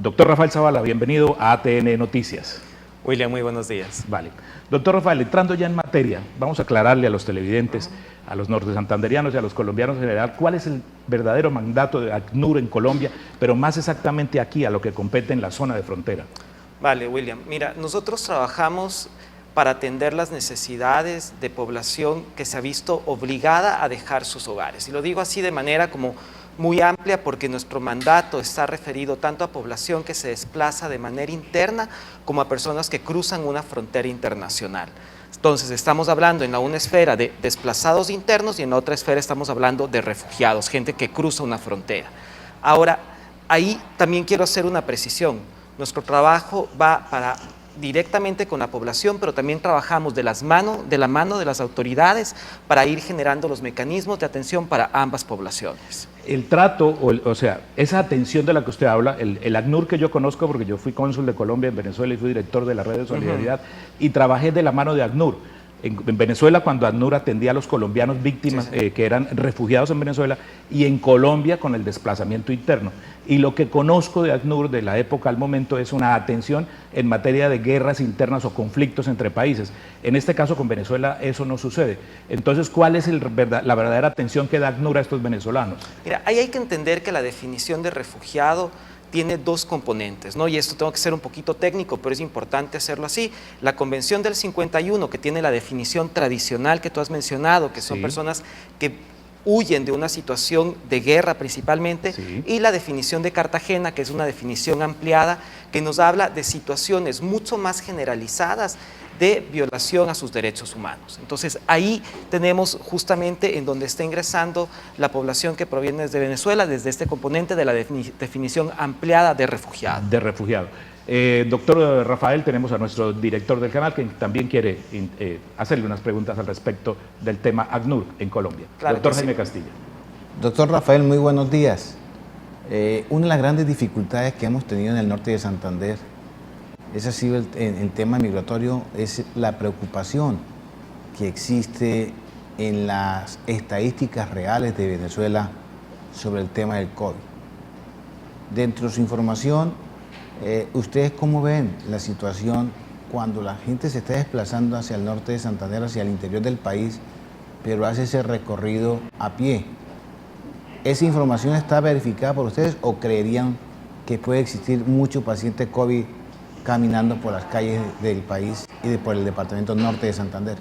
Doctor Rafael Zavala, bienvenido a ATN Noticias. William, muy buenos días. Vale. Doctor Rafael, entrando ya en materia, vamos a aclararle a los televidentes, a los norte-santanderianos y a los colombianos en general, cuál es el verdadero mandato de ACNUR en Colombia, pero más exactamente aquí, a lo que compete en la zona de frontera. Vale, William. Mira, nosotros trabajamos para atender las necesidades de población que se ha visto obligada a dejar sus hogares. Y lo digo así de manera como muy amplia porque nuestro mandato está referido tanto a población que se desplaza de manera interna como a personas que cruzan una frontera internacional. Entonces estamos hablando en una esfera de desplazados internos y en la otra esfera estamos hablando de refugiados, gente que cruza una frontera. Ahora, ahí también quiero hacer una precisión. Nuestro trabajo va directamente con la población, pero también trabajamos de la mano de las autoridades para ir generando los mecanismos de atención para ambas poblaciones. El trato, o sea, esa atención de la que usted habla, el ACNUR que yo conozco porque yo fui cónsul de Colombia en Venezuela y fui director de la Red de Solidaridad y trabajé de la mano de ACNUR. En Venezuela, cuando ACNUR atendía a los colombianos víctimas que eran refugiados en Venezuela, y en Colombia con el desplazamiento interno. Y lo que conozco de ACNUR de la época al momento es una atención en materia de guerras internas o conflictos entre países. En este caso con Venezuela eso no sucede. Entonces, ¿cuál es la verdadera atención que da ACNUR a estos venezolanos? Mira, ahí hay que entender que la definición de refugiado tiene dos componentes, ¿no? Y esto tengo que ser un poquito técnico, pero es importante hacerlo así. La Convención del 51, que tiene la definición tradicional que tú has mencionado, que son personas que huyen de una situación de guerra principalmente, y la definición de Cartagena, que es una definición ampliada, que nos habla de situaciones mucho más generalizadas de violación a sus derechos humanos. Entonces ahí tenemos justamente en donde está ingresando la población que proviene desde Venezuela, desde este componente de la definición ampliada de refugiado. De refugiado. Doctor Rafael, tenemos a nuestro director del canal que también quiere hacerle unas preguntas al respecto del tema ACNUR en Colombia. Claro, doctor Jaime Castilla. Doctor Rafael, muy buenos días. Una de las grandes dificultades que hemos tenido en el norte de Santander, ese ha sido el tema migratorio, es la preocupación que existe en las estadísticas reales de Venezuela sobre el tema del COVID. Dentro de su información, ¿ustedes cómo ven la situación cuando la gente se está desplazando hacia el norte de Santander, hacia el interior del país, pero hace ese recorrido a pie? ¿Esa información está verificada por ustedes o creerían que puede existir mucho paciente COVID caminando por las calles del país y por el departamento norte de Santander?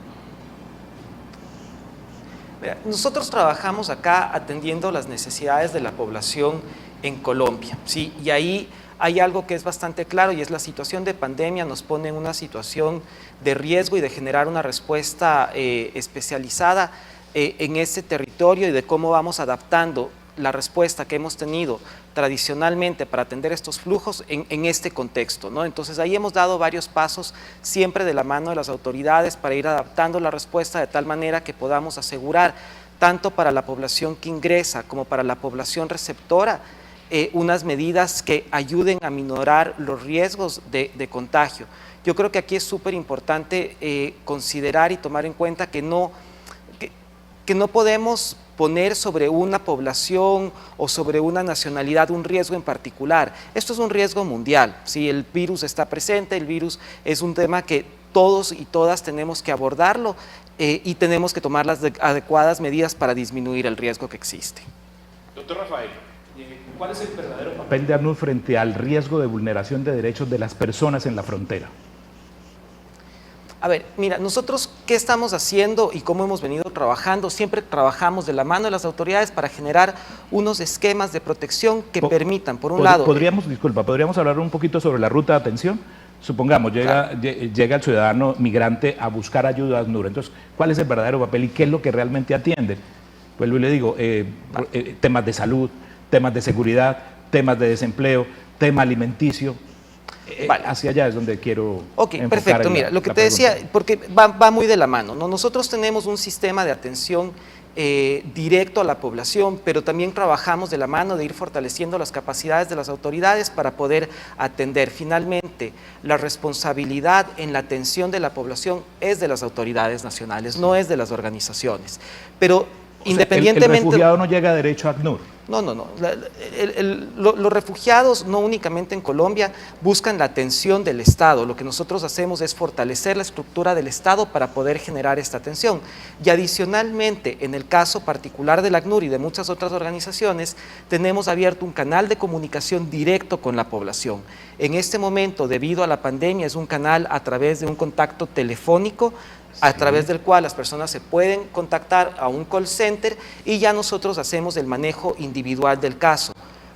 Nosotros trabajamos acá atendiendo las necesidades de la población en Colombia, ¿sí? Y ahí hay algo que es bastante claro y es la situación de pandemia nos pone en una situación de riesgo y de generar una respuesta especializada en ese territorio y de cómo vamos adaptando la respuesta que hemos tenido tradicionalmente para atender estos flujos en este contexto, ¿no? Entonces ahí hemos dado varios pasos siempre de la mano de las autoridades para ir adaptando la respuesta de tal manera que podamos asegurar tanto para la población que ingresa como para la población receptora unas medidas que ayuden a minorar los riesgos de contagio. Yo creo que aquí es súper importante considerar y tomar en cuenta que no podemos poner sobre una población o sobre una nacionalidad un riesgo en particular. Esto es un riesgo mundial, ¿sí? El virus está presente, el virus es un tema que todos y todas tenemos que abordarlo y tenemos que tomar las adecuadas medidas para disminuir el riesgo que existe. Doctor Rafael, ¿cuál es el verdadero papel de ACNUR frente al riesgo de vulneración de derechos de las personas en la frontera? A ver, mira, nosotros qué estamos haciendo y cómo hemos venido trabajando, siempre trabajamos de la mano de las autoridades para generar unos esquemas de protección que permitan, por un lado… ¿Podríamos hablar un poquito sobre la ruta de atención? Supongamos, llega el ciudadano migrante a buscar ayuda a ACNUR, entonces, ¿cuál es el verdadero papel y qué es lo que realmente atienden? Pues le digo, temas de salud, temas de seguridad, temas de desempleo, tema alimenticio. Hacia allá es donde quiero… Ok, perfecto. Mira, lo que te decía, porque va muy de la mano, ¿no? Nosotros tenemos un sistema de atención directo a la población, pero también trabajamos de la mano de ir fortaleciendo las capacidades de las autoridades para poder atender. Finalmente, la responsabilidad en la atención de la población es de las autoridades nacionales, no es de las organizaciones. Pero independientemente... El refugiado no llega derecho a ACNUR. No. Los refugiados, no únicamente en Colombia, buscan la atención del Estado. Lo que nosotros hacemos es fortalecer la estructura del Estado para poder generar esta atención. Y adicionalmente, en el caso particular del ACNUR y de muchas otras organizaciones, tenemos abierto un canal de comunicación directo con la población. En este momento, debido a la pandemia, es un canal a través de un contacto telefónico, a través del cual las personas se pueden contactar a un call center y ya nosotros hacemos el manejo individual del caso.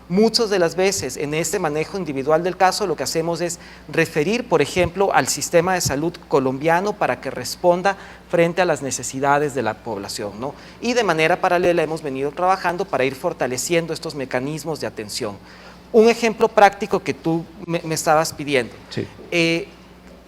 Muchas de las veces en este manejo individual del caso lo que hacemos es referir, por ejemplo, al sistema de salud colombiano para que responda frente a las necesidades de la población, ¿no? Y de manera paralela hemos venido trabajando para ir fortaleciendo estos mecanismos de atención. Un ejemplo práctico que tú me estabas pidiendo. Sí.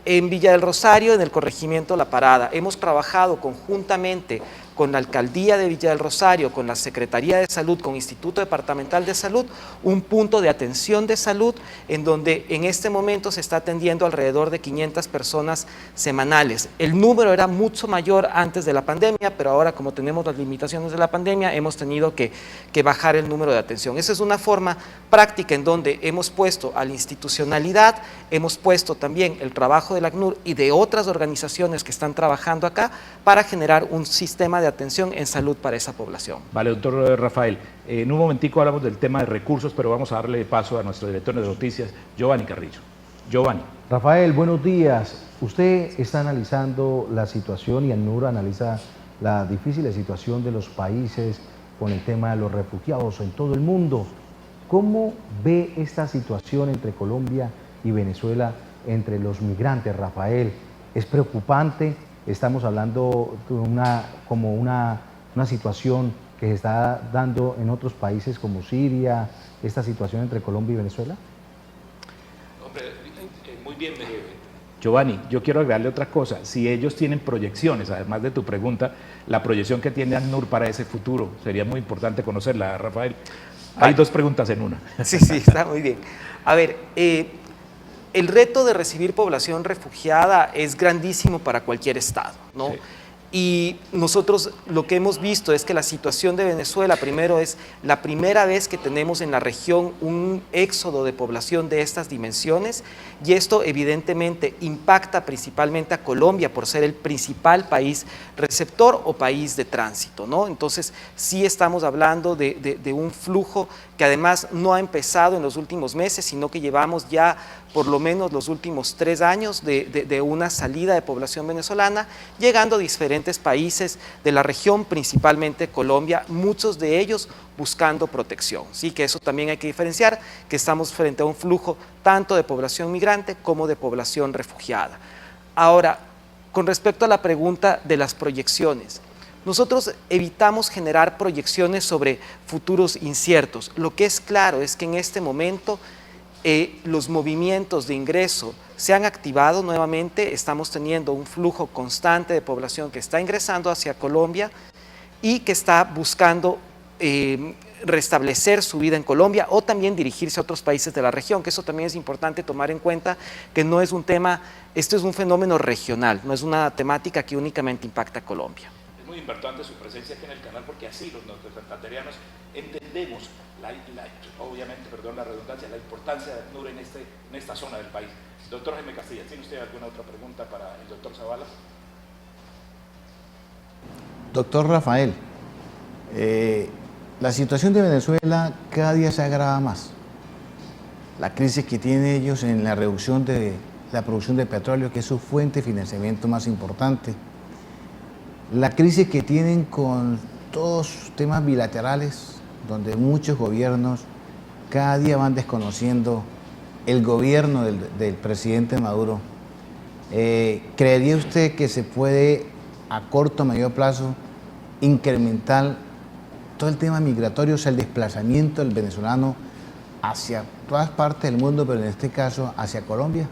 En Villa del Rosario, en el corregimiento La Parada, hemos trabajado conjuntamente con la Alcaldía de Villa del Rosario, con la Secretaría de Salud, con Instituto Departamental de Salud, un punto de atención de salud en donde en este momento se está atendiendo alrededor de 500 personas semanales. El número era mucho mayor antes de la pandemia, pero ahora como tenemos las limitaciones de la pandemia, hemos tenido que bajar el número de atención. Esa es una forma práctica en donde hemos puesto a la institucionalidad, hemos puesto también el trabajo del ACNUR y de otras organizaciones que están trabajando acá para generar un sistema de atención en salud para esa población. Vale, doctor Rafael, en un momentico hablamos del tema de recursos, pero vamos a darle paso a nuestro director de noticias, Giovanni Carrillo. Giovanni. Rafael, buenos días. Usted está analizando la situación y ACNUR analiza la difícil situación de los países con el tema de los refugiados en todo el mundo. ¿Cómo ve esta situación entre Colombia y Venezuela, entre los migrantes, Rafael? ¿Es preocupante? Estamos hablando de una situación que se está dando en otros países como Siria, esta situación entre Colombia y Venezuela. Hombre, muy bien, Giovanni, yo quiero agregarle otra cosa. Si ellos tienen proyecciones, además de tu pregunta, la proyección que tiene ACNUR para ese futuro, sería muy importante conocerla, Rafael. Hay dos preguntas en una. Sí, está muy bien. A ver, el reto de recibir población refugiada es grandísimo para cualquier estado, ¿no? Sí. Y nosotros lo que hemos visto es que la situación de Venezuela, primero, es la primera vez que tenemos en la región un éxodo de población de estas dimensiones, y esto evidentemente impacta principalmente a Colombia por ser el principal país receptor o país de tránsito, ¿no? Entonces sí estamos hablando de un flujo que además no ha empezado en los últimos meses, sino que llevamos ya por lo menos los últimos 3 años de una salida de población venezolana, llegando a diferentes países de la región, principalmente Colombia, muchos de ellos buscando protección. Sí, que eso también hay que diferenciar, que estamos frente a un flujo tanto de población migrante como de población refugiada. Ahora, con respecto a la pregunta de las proyecciones, nosotros evitamos generar proyecciones sobre futuros inciertos. Lo que es claro es que en este momento los movimientos de ingreso se han activado nuevamente, estamos teniendo un flujo constante de población que está ingresando hacia Colombia y que está buscando restablecer su vida en Colombia o también dirigirse a otros países de la región, que eso también es importante tomar en cuenta, que no es un tema, esto es un fenómeno regional, no es una temática que únicamente impacta a Colombia. Es muy importante su presencia aquí en el canal porque así los santanderianos entendemos obviamente, perdón la redundancia, la importancia de ACNUR en esta zona del país. Doctor Jaime Castilla, ¿tiene usted alguna otra pregunta para el doctor Zavala? Doctor Rafael, la situación de Venezuela cada día se agrava más. La crisis que tienen ellos en la reducción de la producción de petróleo, que es su fuente de financiamiento más importante. La crisis que tienen con todos sus temas bilaterales, donde muchos gobiernos cada día van desconociendo el gobierno del presidente Maduro. ¿Creería usted que se puede a corto o medio plazo incrementar todo el tema migratorio, o sea, el desplazamiento del venezolano hacia todas partes del mundo, pero en este caso hacia Colombia?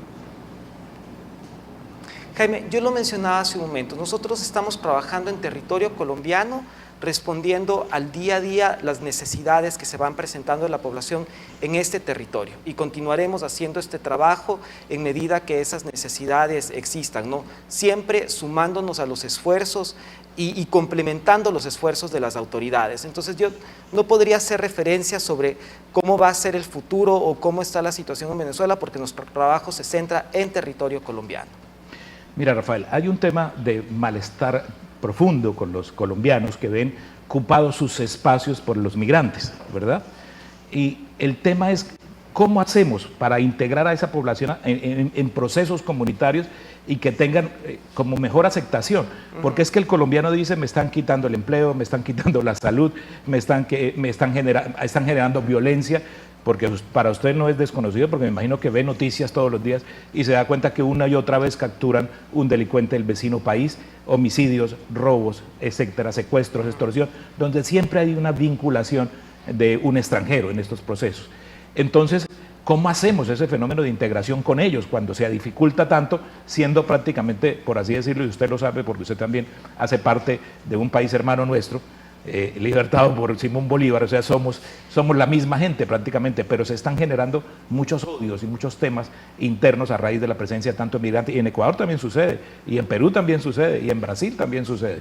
Jaime, yo lo mencionaba hace un momento, nosotros estamos trabajando en territorio colombiano respondiendo al día a día las necesidades que se van presentando en la población en este territorio. Y continuaremos haciendo este trabajo en medida que esas necesidades existan, ¿no? Siempre sumándonos a los esfuerzos y complementando los esfuerzos de las autoridades. Entonces yo no podría hacer referencia sobre cómo va a ser el futuro o cómo está la situación en Venezuela, porque nuestro trabajo se centra en territorio colombiano. Mira, Rafael, hay un tema de malestar profundo con los colombianos que ven ocupados sus espacios por los migrantes, ¿verdad? Y el tema es cómo hacemos para integrar a esa población en procesos comunitarios y que tengan como mejor aceptación, porque es que el colombiano dice: me están quitando el empleo, me están quitando la salud, están generando violencia, porque para usted no es desconocido, porque me imagino que ve noticias todos los días y se da cuenta que una y otra vez capturan un delincuente del vecino país, homicidios, robos, etcétera, secuestros, extorsión, donde siempre hay una vinculación de un extranjero en estos procesos. Entonces, ¿cómo hacemos ese fenómeno de integración con ellos cuando se dificulta tanto, siendo prácticamente, por así decirlo, y usted lo sabe porque usted también hace parte de un país hermano nuestro, libertado por Simón Bolívar, o sea, somos la misma gente prácticamente, pero se están generando muchos odios y muchos temas internos a raíz de la presencia de tantos migrantes, y en Ecuador también sucede, y en Perú también sucede, y en Brasil también sucede.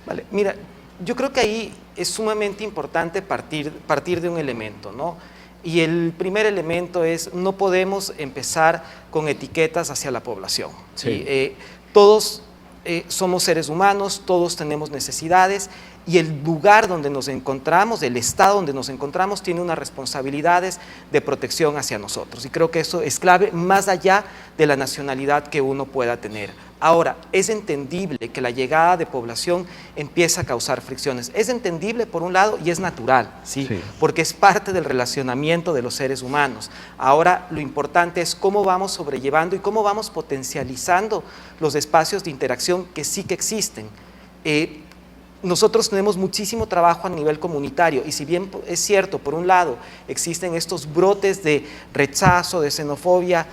Vale, mira, yo creo que ahí es sumamente importante partir de un elemento, ¿no? Y el primer elemento es: no podemos empezar con etiquetas hacia la población, ¿sí? Todos somos seres humanos, todos tenemos necesidades, y el lugar donde nos encontramos, el estado donde nos encontramos, tiene unas responsabilidades de protección hacia nosotros. Y creo que eso es clave, más allá de la nacionalidad que uno pueda tener. Ahora, es entendible que la llegada de población empieza a causar fricciones. Es entendible por un lado y es natural, ¿sí? Porque es parte del relacionamiento de los seres humanos. Ahora, lo importante es cómo vamos sobrellevando y cómo vamos potencializando los espacios de interacción que sí que existen. Nosotros tenemos muchísimo trabajo a nivel comunitario, y si bien es cierto, por un lado, existen estos brotes de rechazo, de xenofobia,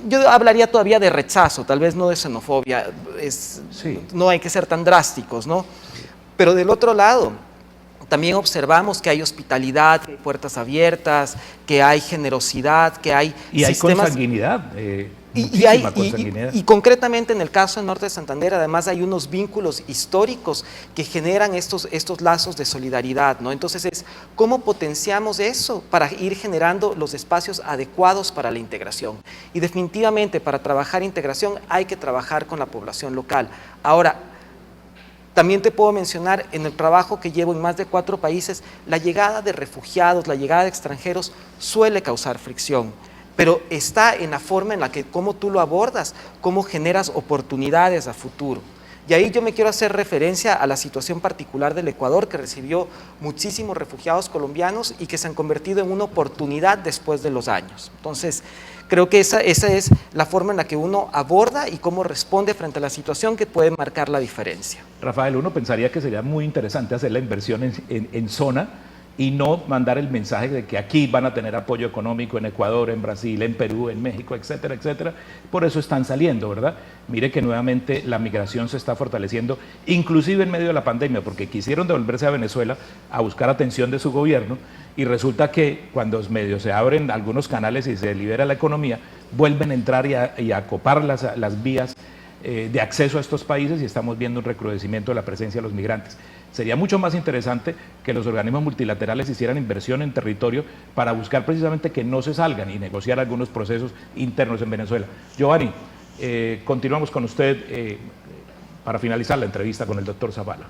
yo hablaría todavía de rechazo, tal vez no de xenofobia, no hay que ser tan drásticos, ¿no? Pero del otro lado, también observamos que hay hospitalidad, que hay puertas abiertas, que hay generosidad, que hay y sistemas... hay consanguinidad. Y concretamente en el caso del norte de Santander, además hay unos vínculos históricos que generan estos lazos de solidaridad, ¿no? Entonces es cómo potenciamos eso para ir generando los espacios adecuados para la integración. Y definitivamente para trabajar integración hay que trabajar con la población local. Ahora, también te puedo mencionar, en el trabajo que llevo en más de 4 países, la llegada de refugiados, la llegada de extranjeros suele causar fricción, pero está en la forma en la que, cómo tú lo abordas, cómo generas oportunidades a futuro. Y ahí yo me quiero hacer referencia a la situación particular del Ecuador, que recibió muchísimos refugiados colombianos y que se han convertido en una oportunidad después de los años. Entonces, creo que esa es la forma en la que uno aborda y cómo responde frente a la situación que puede marcar la diferencia. Rafael, uno pensaría que sería muy interesante hacer la inversión en zona y no mandar el mensaje de que aquí van a tener apoyo económico en Ecuador, en Brasil, en Perú, en México, etcétera, etcétera. Por eso están saliendo, ¿verdad? Mire que nuevamente la migración se está fortaleciendo, inclusive en medio de la pandemia, porque quisieron devolverse a Venezuela a buscar atención de su gobierno, y resulta que cuando medio se abren algunos canales y se libera la economía, vuelven a entrar y a copar las vías de acceso a estos países, y estamos viendo un recrudecimiento de la presencia de los migrantes. Sería mucho más interesante que los organismos multilaterales hicieran inversión en territorio para buscar precisamente que no se salgan y negociar algunos procesos internos en Venezuela. Giovanni, continuamos con usted para finalizar la entrevista con el doctor Zavala.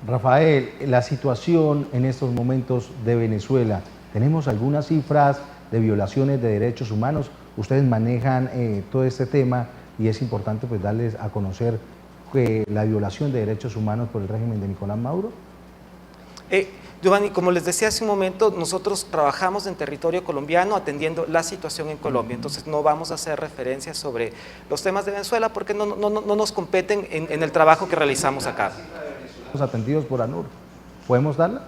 Rafael, la situación en estos momentos de Venezuela, ¿tenemos algunas cifras de violaciones de derechos humanos? Ustedes manejan todo este tema y es importante pues darles a conocer la violación de derechos humanos por el régimen de Nicolás Maduro. Giovanni, como les decía hace un momento, nosotros trabajamos en territorio colombiano atendiendo la situación en Colombia, entonces no vamos a hacer referencias sobre los temas de Venezuela porque no nos competen en el trabajo que realizamos acá. Atendidos por ACNUR, ¿podemos darla?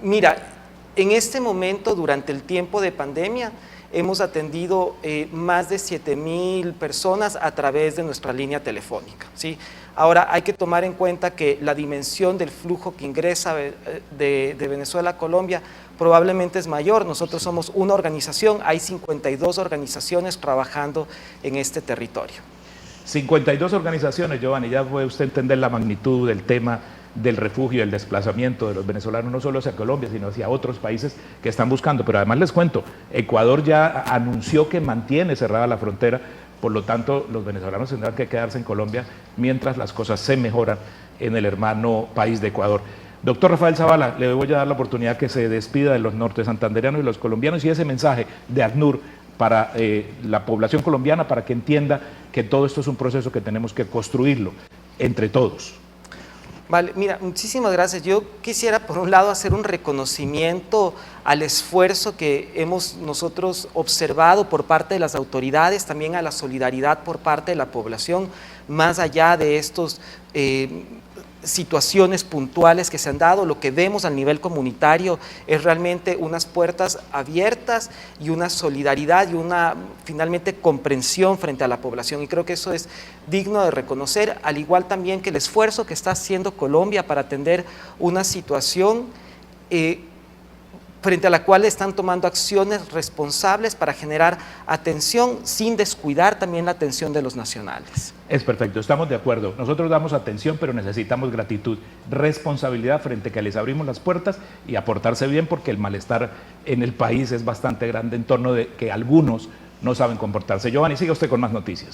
Mira, en este momento, durante el tiempo de pandemia, hemos atendido más de 7.000 personas a través de nuestra línea telefónica, ¿sí? Ahora, hay que tomar en cuenta que la dimensión del flujo que ingresa de Venezuela a Colombia probablemente es mayor. Nosotros somos una organización, hay 52 organizaciones trabajando en este territorio. 52 organizaciones, Giovanni, ya puede usted entender la magnitud del tema del refugio y el desplazamiento de los venezolanos, no solo hacia Colombia, sino hacia otros países que están buscando. Pero además les cuento, Ecuador ya anunció que mantiene cerrada la frontera, por lo tanto los venezolanos tendrán que quedarse en Colombia mientras las cosas se mejoran en el hermano país de Ecuador. Doctor Rafael Zavala, le voy a dar la oportunidad que se despida de los norte santandereanos y los colombianos y ese mensaje de ACNUR para la población colombiana, para que entienda que todo esto es un proceso que tenemos que construirlo entre todos. Vale, mira, muchísimas gracias. Yo quisiera, por un lado, hacer un reconocimiento al esfuerzo que hemos nosotros observado por parte de las autoridades, también a la solidaridad por parte de la población, más allá de estos situaciones puntuales que se han dado. Lo que vemos al nivel comunitario es realmente unas puertas abiertas y una solidaridad y una, finalmente, comprensión frente a la población, y creo que eso es digno de reconocer, al igual también que el esfuerzo que está haciendo Colombia para atender una situación frente a la cual están tomando acciones responsables para generar atención sin descuidar también la atención de los nacionales. Es perfecto, estamos de acuerdo. Nosotros damos atención, pero necesitamos gratitud, responsabilidad frente a que les abrimos las puertas y aportarse bien, porque el malestar en el país es bastante grande en torno de que algunos no saben comportarse. Giovanni, siga usted con más noticias.